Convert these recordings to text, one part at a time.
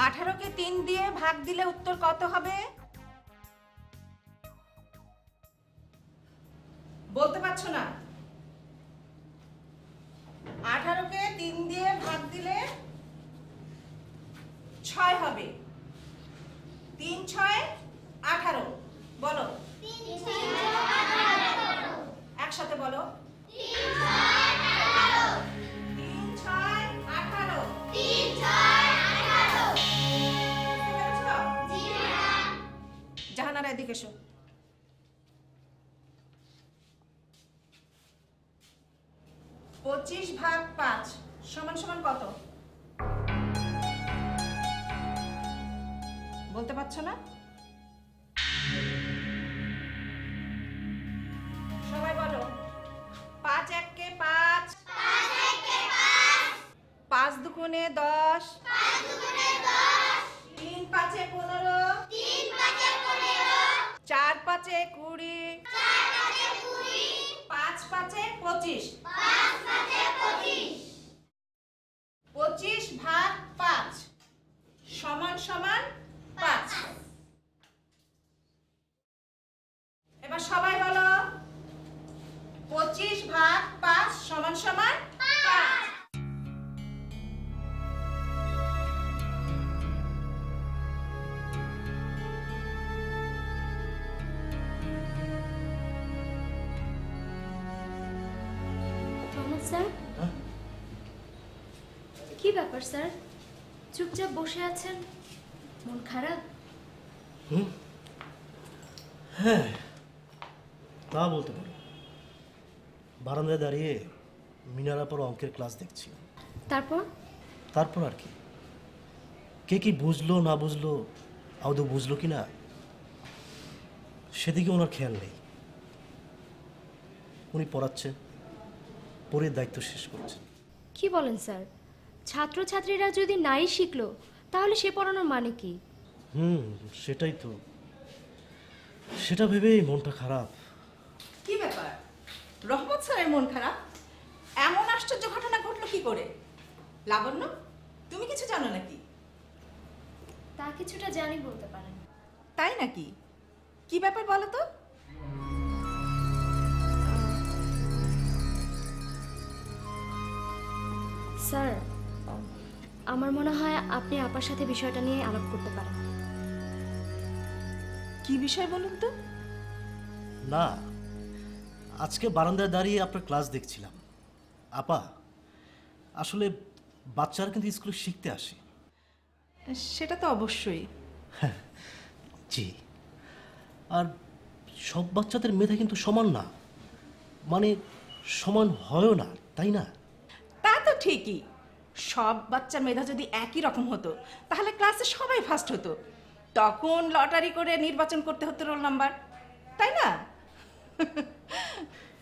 18 কে 3 দিয়ে ভাগ দিলে উত্তর কত হবে? বলতে পারছো না? 18 কে 3 দিয়ে ভাগ দিলে 6 হবে। 3 6 18 বলো। 3 6 18 একসাথে বলো। 3 6 18 3 6 18 3 6 জাহানারা এদিকে এসো। 25 ভাগ 5 সমান সমান কত? বলতে পারছো না? সবাই বলো। 5 1 কে 5 5 1 কে 5 5 দুগুণে 10 5 দুগুণে 10 3 5 এ 15 3 5 এ 15 4 5 এ 20 4 5 এ 20 5 5 এ 25 5 5 এ 25 25 ভাগ 5 সমান সমান 5। এবার সবাই বলো 25 ভাগ 5 সমান সমান 5। স্যার কি ব্যাপার স্যার, চুপচাপ বসে আছেন, মন খারাপ? হ্যাঁ তা বলতে পারো। বারান্দায় দাঁড়িয়ে মিনারার অঙ্কের ক্লাস দেখছি। তারপর আর কি, কে কি বুঝলো না বুঝলো, আদৌ বুঝলো কি না সেদিকে ওনার খেয়াল নেই। উনি পড়াচ্ছে, পড়ে দায়িত্ব শেষ করছে। কি বলেন স্যার? ছাত্রছাত্রীরা যদি নাই শিখলো তাহলে সে পড়ানোর মানে কি? সেটাই তো, সেটা ভেবেই মনটা খারাপ। কি ব্যাপার রহমত স্যারের মন খারাপ? এমন আশ্চর্য ঘটনা ঘটলো কি করে? লাবণ্য তুমি কিছু জানো নাকি? তা কিছুটা জানি বলতে পারেন। তাই নাকি? কি ব্যাপার বলো তো? স্যার আমার মনে হয় আপনি আপার সাথে বিষয়টা নিয়ে আলাপ করতে পারেন। কি বিষয় বলুন তো? না, আজকে বারান্দায় দাঁড়িয়ে আপনার ক্লাস দেখছিলাম। আপা, আসলে বাচ্চারা কিন্তু স্কুলে শিখতে আসে। সেটা তো অবশ্যই। জি, আর সব বাচ্চাদের মেধা কিন্তু সমান না, মানে সমান হয়ও না, তাই না? তা তো ঠিকই। সব বাচ্চার মেধা যদি একই রকম হতো তাহলে ক্লাসে সবাই ফার্স্ট হতো। তখন লটারি করে নির্বাচন করতে হতো রোল নাম্বার, তাই না?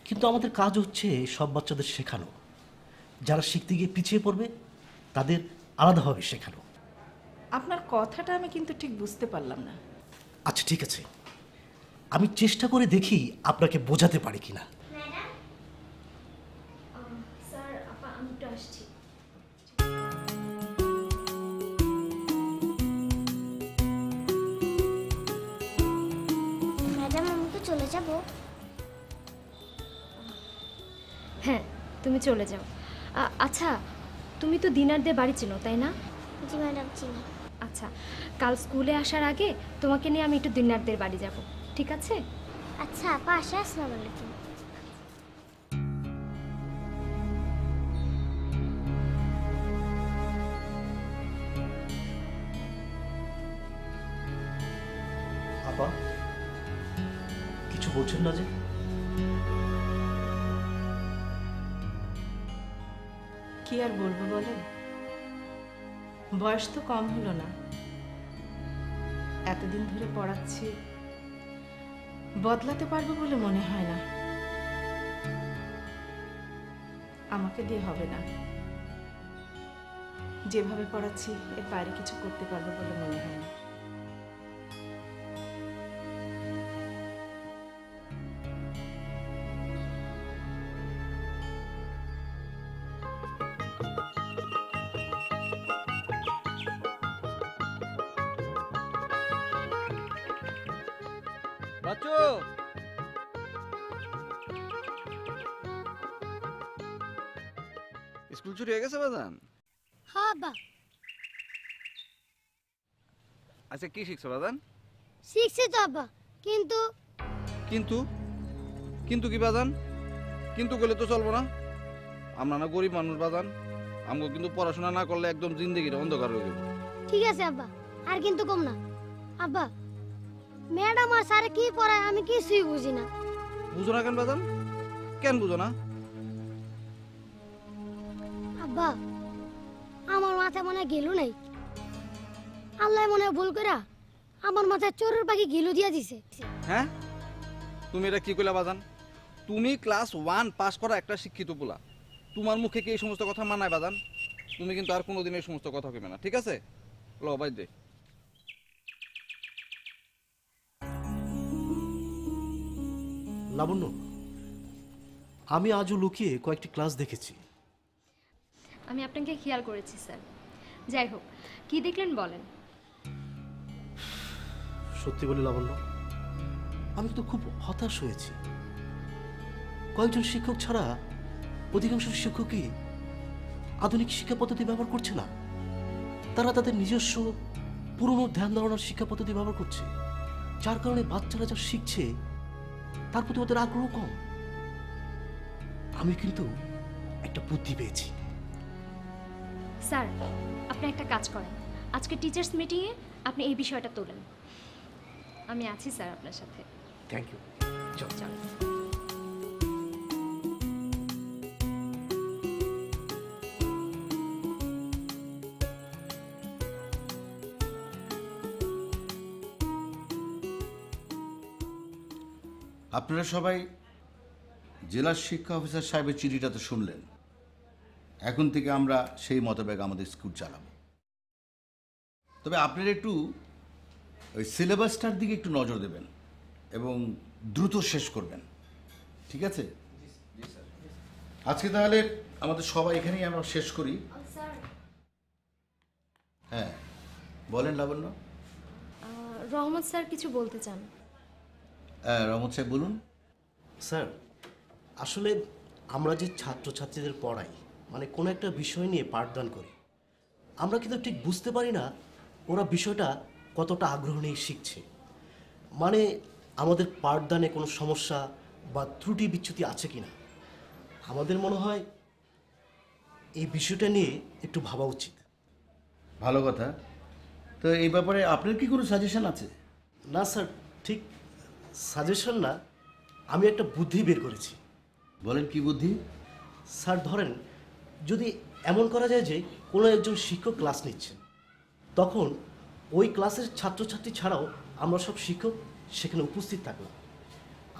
কিন্তু আমাদের কাজ হচ্ছে সব বাচ্চাদের শেখানো, যারা শিখতে গিয়ে পিছিয়ে পড়বে তাদের আলাদাভাবে শেখানো। আপনার কথাটা আমি কিন্তু ঠিক বুঝতে পারলাম না। আচ্ছা ঠিক আছে, আমি চেষ্টা করে দেখি আপনাকে বোঝাতে পারি কিনা। স্যার আমি একটু আসছি। ম্যাডাম আমি তো চলে যাব। হ্যাঁ তুমি চলে যাও। আচ্ছা তুমি তো দিনারদের বাড়ি চেনো তাই না? জি ম্যাডাম চিনি। আচ্ছা কাল স্কুলে আসার আগে তোমাকে নিয়ে আমি একটু দিনারদের বাড়ি যাব, ঠিক আছে? আচ্ছা আপা, আসসালামু আলাইকুম। আপা কিছু বলছেন না যে? কি আর বলবো বলেন, বয়স তো কম হলো না, এতদিন ধরে পড়াচ্ছি, বদলাতে পারবো বলে মনে হয় না। আমাকে দিয়ে হবে না, যেভাবে পড়াচ্ছি এর বাইরে কিছু করতে পারবো বলে মনে হয় না। বাচ্চু, স্কুল ছুটি হয়ে গেছে বাজান? হ্যাঁ আব্বা, আচ্ছা কি শিখছো বাজান? শিখছি তো আব্বা, কিন্তু কিন্তু কিন্তু কি বাজান? কিন্তু গেলে তো চলবো না। আমরা না গরিব মানুষ বাজান, আমাকে কিন্তু পড়াশোনা না করলে একদম জিন্দগিটা অন্ধকার হয়ে যাবে। ঠিক আছে আব্বা, আর কিন্তু কম না। আব্বা ম্যাডাম আর স্যারে কি পড়ায় আমি কিছুই বুঝি না। বুঝো না কেন বাজান? কেন বুঝো না? আব্বা আমার মাথায় মনে হয় গেলু নাই, আল্লাহ মনে হয় ভুল করে আমার মাথায় চোরের পাখি গিলু দিয়া দিছে। হ্যাঁ তুমি এটা কি কইলা বাজান? তুমি ক্লাস 1 পাস করা একটা শিক্ষিত পোলা, তোমার মুখে কি এই সমস্ত কথা মানায় বাজান? তুমি কিন্তু আর কোনোদিন এই সমস্ত কথা কইবে না, ঠিক আছে? ল বাই দে। লাবণ্য, আমি আজও লুকিয়ে কয়েকটি ক্লাস দেখেছি। আমি আপনাকে খেয়াল করেছি স্যার। যাই হোক কি দেখলেন বলেন। সত্যি বলি লাবণ্য, আমি তো খুব হতাশ হয়েছি। কয়েকজন শিক্ষক ছাড়া অধিকাংশ শিক্ষকই আধুনিক শিক্ষা পদ্ধতি ব্যবহার করছে না। তারা তাদের নিজস্ব পুরনো ধ্যান ধারণার শিক্ষা পদ্ধতি ব্যবহার করছে, যার কারণে বাচ্চারা যা শিখছে তার প্রতি ওদের আগ্রহ কম। আমি কিন্তু একটা বুদ্ধি পেয়েছি। স্যার আপনি একটা কাজ করেন, আজকে টিচার্স মিটিংয়ে আপনি এই বিষয়টা তোলেন। আমি আছি স্যার আপনার সাথে। Thank you. চল চল। আপনারা সবাই জেলা শিক্ষা অফিসার সাহেবের চিঠিটা তো শুনলেন। এখন থেকে আমরা সেই মোতাবেক আমাদের স্কুল চালাবো। তবে আপনারা একটু ওই সিলেবাসটার দিকে একটু নজর দেবেন এবং দ্রুত শেষ করবেন, ঠিক আছে? আজকে তাহলে আমাদের সবাই এখানেই আমরা শেষ করি। হ্যাঁ বলেন লাবণ্য। রহমত স্যার কিছু বলতে চান। হ্যাঁ রহমত সাহেব বলুন। স্যার, আসলে আমরা যে ছাত্রছাত্রীদের পড়াই, মানে কোনো একটা বিষয় নিয়ে পাঠদান করি, আমরা কিন্তু ঠিক বুঝতে পারি না ওরা বিষয়টা কতটা আগ্রহ নিয়ে শিখছে। মানে আমাদের পাঠদানে কোনো সমস্যা বা ত্রুটি বিচ্যুতি আছে কি না। আমাদের মনে হয় এই বিষয়টা নিয়ে একটু ভাবা উচিত। ভালো কথা। তো এই ব্যাপারে আপনার কি কোনো সাজেশন আছে? না স্যার, ঠিক সাজেশন না, আমি একটা বুদ্ধি বের করেছি। বলেন কি বুদ্ধি? স্যার ধরেন যদি এমন করা যায় যে কোনো একজন শিক্ষক ক্লাস নিচ্ছেন, তখন ওই ক্লাসের ছাত্রছাত্রী ছাড়াও আমরা সব শিক্ষক সেখানে উপস্থিত থাকলাম।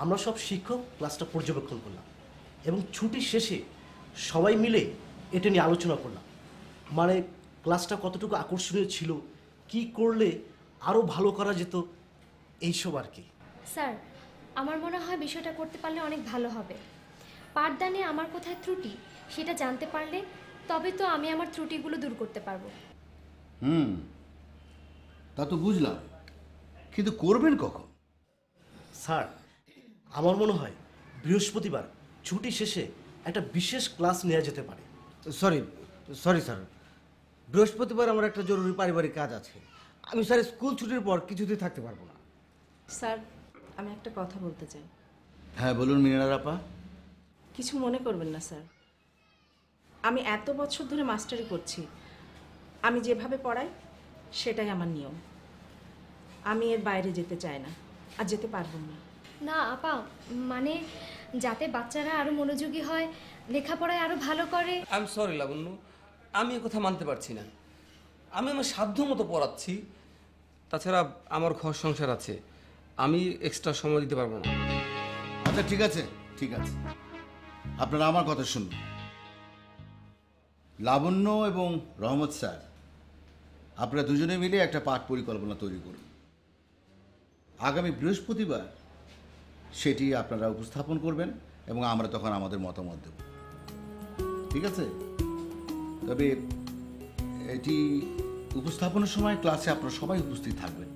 আমরা সব শিক্ষক ক্লাসটা পর্যবেক্ষণ করলাম এবং ছুটি শেষে সবাই মিলে এটা নিয়ে আলোচনা করলাম, মানে ক্লাসটা কতটুকু আকর্ষণীয় ছিল, কি করলে আরও ভালো করা যেত, এইসব আর কি। স্যার, আমার মনে হয় বিষয়টা করতে পারলে অনেক ভালো হবে। পাঠদানে আমার কোথায় ত্রুটি সেটা জানতে পারলে তবে তো আমি আমার ত্রুটিগুলো দূর করতে পারবো। তা তো বুঝলাম, কিন্তু করবেন কখন? স্যার, আমার মনে হয় বৃহস্পতিবার ছুটি শেষে একটা বিশেষ ক্লাস নেওয়া যেতে পারে। সরি স্যার, বৃহস্পতিবার আমার একটা জরুরি পারিবারিক কাজ আছে। আমি স্যার স্কুল ছুটির পর কিছুতেই থাকতে পারবো না। স্যার, আমি একটা কথা বলতে চাই। হ্যাঁ বলুন মিনার আপা। কিছু মনে করবেন না স্যার, আমি এত বছর ধরে মাস্টারি করছি, আমি যেভাবে পড়াই সেটাই আমার নিয়ম। আমি এর বাইরে যেতে চাই না, আর যেতে পারবো না। না আপা, মানে যাতে বাচ্চারা আরো মনোযোগী হয়, লেখাপড়ায় আরো ভালো করে। আই এম সরি লাবণ্য, আমি এ কথা মানতে পারছি না। আমি আমার সাধ্য মতো পড়াচ্ছি, তাছাড়া আমার ঘর সংসার আছে, আমি এক্সট্রা সময় দিতে পারবো না। আচ্ছা ঠিক আছে, আপনারা আমার কথা শুনুন। লাবণ্য এবং রহমত স্যার, আপনারা দুজনে মিলে একটা পাঠ পরিকল্পনা তৈরি করুন। আগামী বৃহস্পতিবার সেটি আপনারা উপস্থাপন করবেন এবং আমরা তখন আমাদের মতামত দেব, ঠিক আছে? তবে এটি উপস্থাপনের সময় ক্লাসে আপনারা সবাই উপস্থিত থাকবেন।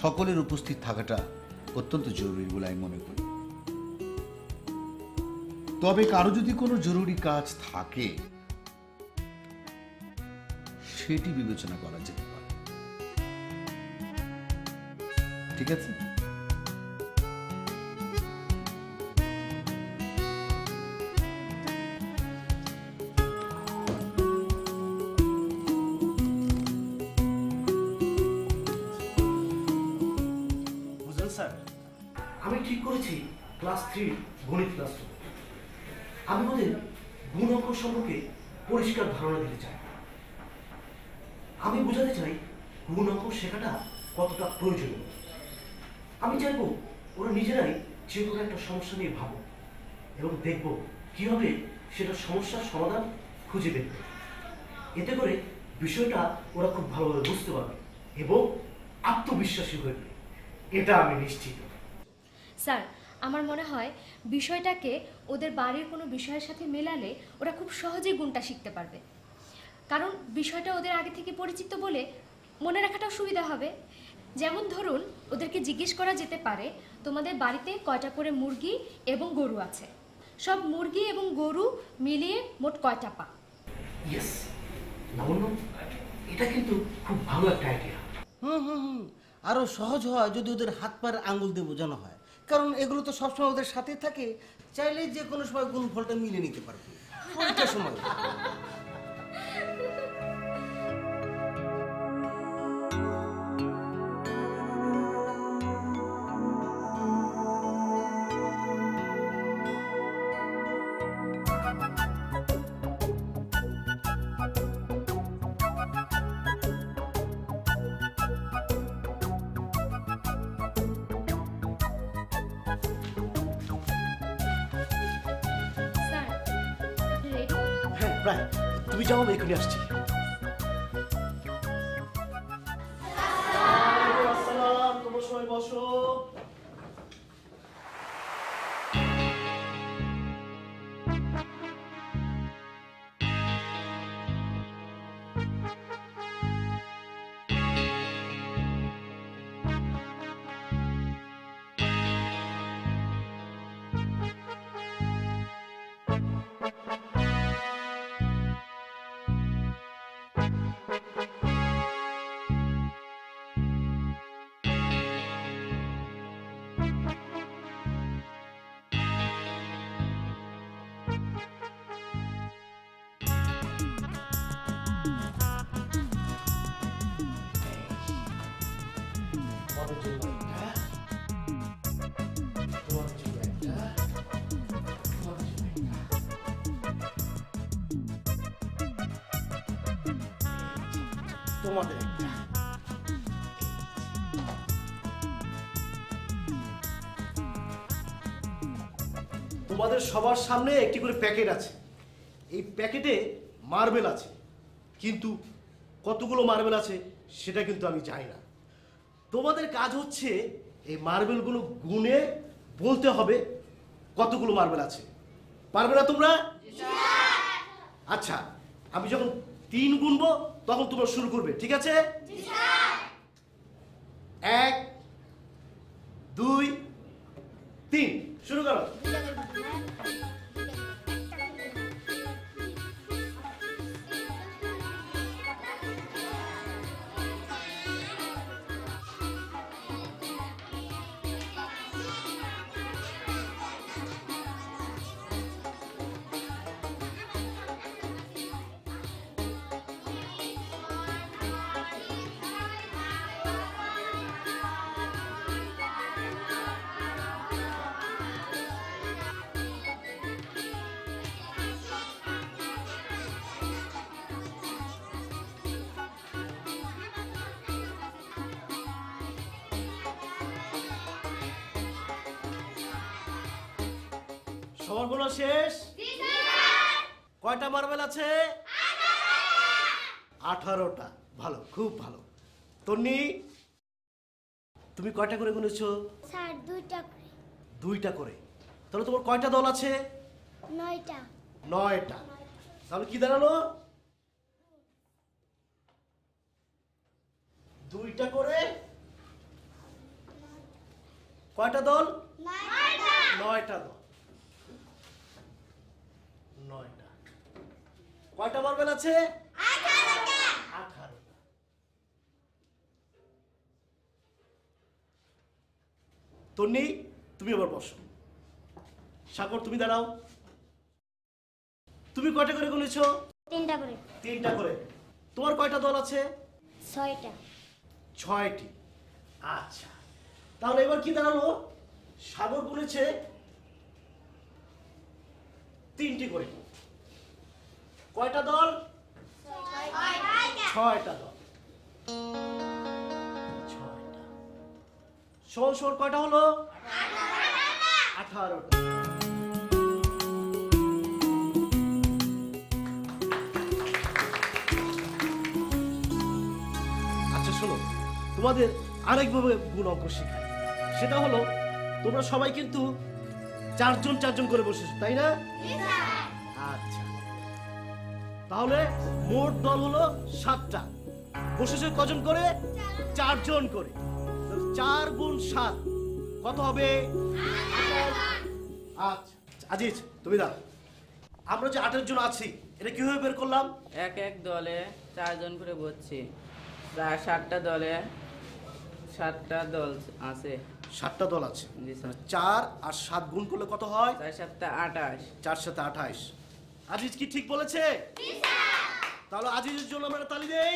সকলের উপস্থিত থাকাটা অত্যন্ত জরুরি বলে আমি মনে করি। তবে কারো যদি কোনো জরুরি কাজ থাকে সেটি বিবেচনা করা যেতে পারে, ঠিক আছে? বুঝলেন স্যার, আমি ঠিক করেছি ক্লাস 3 গণিত ক্লাস। আমি ওদের গুণ অঙ্ক সম্পর্কে পরিষ্কার ধারণা দিতে চাই। আমি বোঝাতে চাই গুণ অঙ্ক শেখাটা কতটা প্রয়োজনীয়। আমি চাইবো ওরা নিজেরাই যে কোনো একটা সমস্যা নিয়ে ভাবো এবং দেখবো কিভাবে সেটা সমস্যার সমাধান খুঁজে বের করে। এতে করে বিষয়টা ওরা খুব ভালোভাবে বুঝতে পারবে এবং আত্মবিশ্বাসী হয়ে যাবে, এটা আমি নিশ্চিত। স্যার, আমার মনে হয় বিষয়টাকে ওদের বাড়ির কোনো বিষয়ের সাথে মেলালে ওরা খুব সহজেই গুণটা শিখতে পারবে। কারণ বিষয়টা ওদের আগে থেকে পরিচিত বলে মনে রাখাটাও সুবিধা হবে। যেমন ধরুন, ওদেরকে জিজ্ঞেস করা যেতে পারে, তোমাদের বাড়িতে কয়টা করে মুরগি এবং গরু আছে? সব মুরগি এবং গরু মিলিয়ে মোট কয়টা পা? ইয়েস লাবণ্য, এটা কিন্তু খুব ভালো একটা আইডিয়া। আরো সহজ হয় যদি ওদের হাত পায়ের আঙ্গুল দিয়ে বোঝানো হয়, কারণ এগুলো তো সবসময় ওদের সাথে থাকে, চাইলে যে কোনো সময় গুণফলটা মিলিয়ে নিতে পারবে পরীক্ষার সময়। স্যার, আপনি রেডি? হ্যাঁ প্রায়, তুমি যাও, আমি এখানে আসছি। আসসালাম, তোমার সবাই বসো। তোমাদের জন্য একটা, তোমাদের জন্য একটা, তোমাদের জন্য একটা। তোমাদের একটা, তোমাদের সবার সামনে একটি করে প্যাকেট আছে। এই প্যাকেটে মার্বেল আছে, কিন্তু কতগুলো মার্বেল আছে সেটা কিন্তু আমি জানি না। তোমাদের কাজ হচ্ছে এই মার্বেলগুলো গুনে বলতে হবে কতগুলো মার্বেল আছে। পারবে না তোমরা? আচ্ছা, আমি যখন 3 গুনবো তখন তোমরা শুরু করবে, ঠিক আছে? 1 2 3 শুরু করো। সবার গোনা শেষ? কয়টা মার্বেল আছে? 18টা। ভালো, খুব ভালো। তন্নি, তুমি কয়টা করে গুনেছো? স্যার 2টা করে। 2টা করে। তাহলে তোমার কয়টা দল আছে? 9টা। 9টা। তাহলে কি দাঁড়ালো? 2টা করে কয়টা দল? 9টা দল। 9টা। কয়টা মার্বেল আছে? 18টা। তন্নি, তুমি আবার বসো। সাগর, তুমি দাঁড়াও। তুমি কয়টা করে গুনেছো? 3টা করে। 3টা করে। তোমার কয়টা দল আছে? 6টা। 6টি। আচ্ছা, তাহলে এবার কি দাঁড়ালো? সাগর গুনেছে 3টি করে। কয়টা দল? 6টা দল। 6টা। ষোল কয়টা হলো? 18টা। আচ্ছা শোনো, তোমাদের আরেকভাবে গুণ অঙ্ক শেখায়। সেটা হলো, তোমরা সবাই কিন্তু 4জন করে বসেছো, তাই না? আচ্ছা, তাহলে মোট দল হলো 7টা। বসেছে কজন করে? 4 জন করে। 4 গুণ 7 কত হবে? 28। আচ্ছা আজিজ, তুমি দাও। আমরা যে 28 জন আছি, এটা কিভাবে বের করলাম? এক এক দলে 4 জন করে বসছি। প্রায় 7টা দলে 7টা দল আছে। 7টা দল আছে। জি স্যার। 4 আর 7 গুণ করলে কত হয়? 4 7 28। 4 7 28। আজিজ কি ঠিক বলেছে? তাহলে আজিজের জন্য আমরা তালি দেই।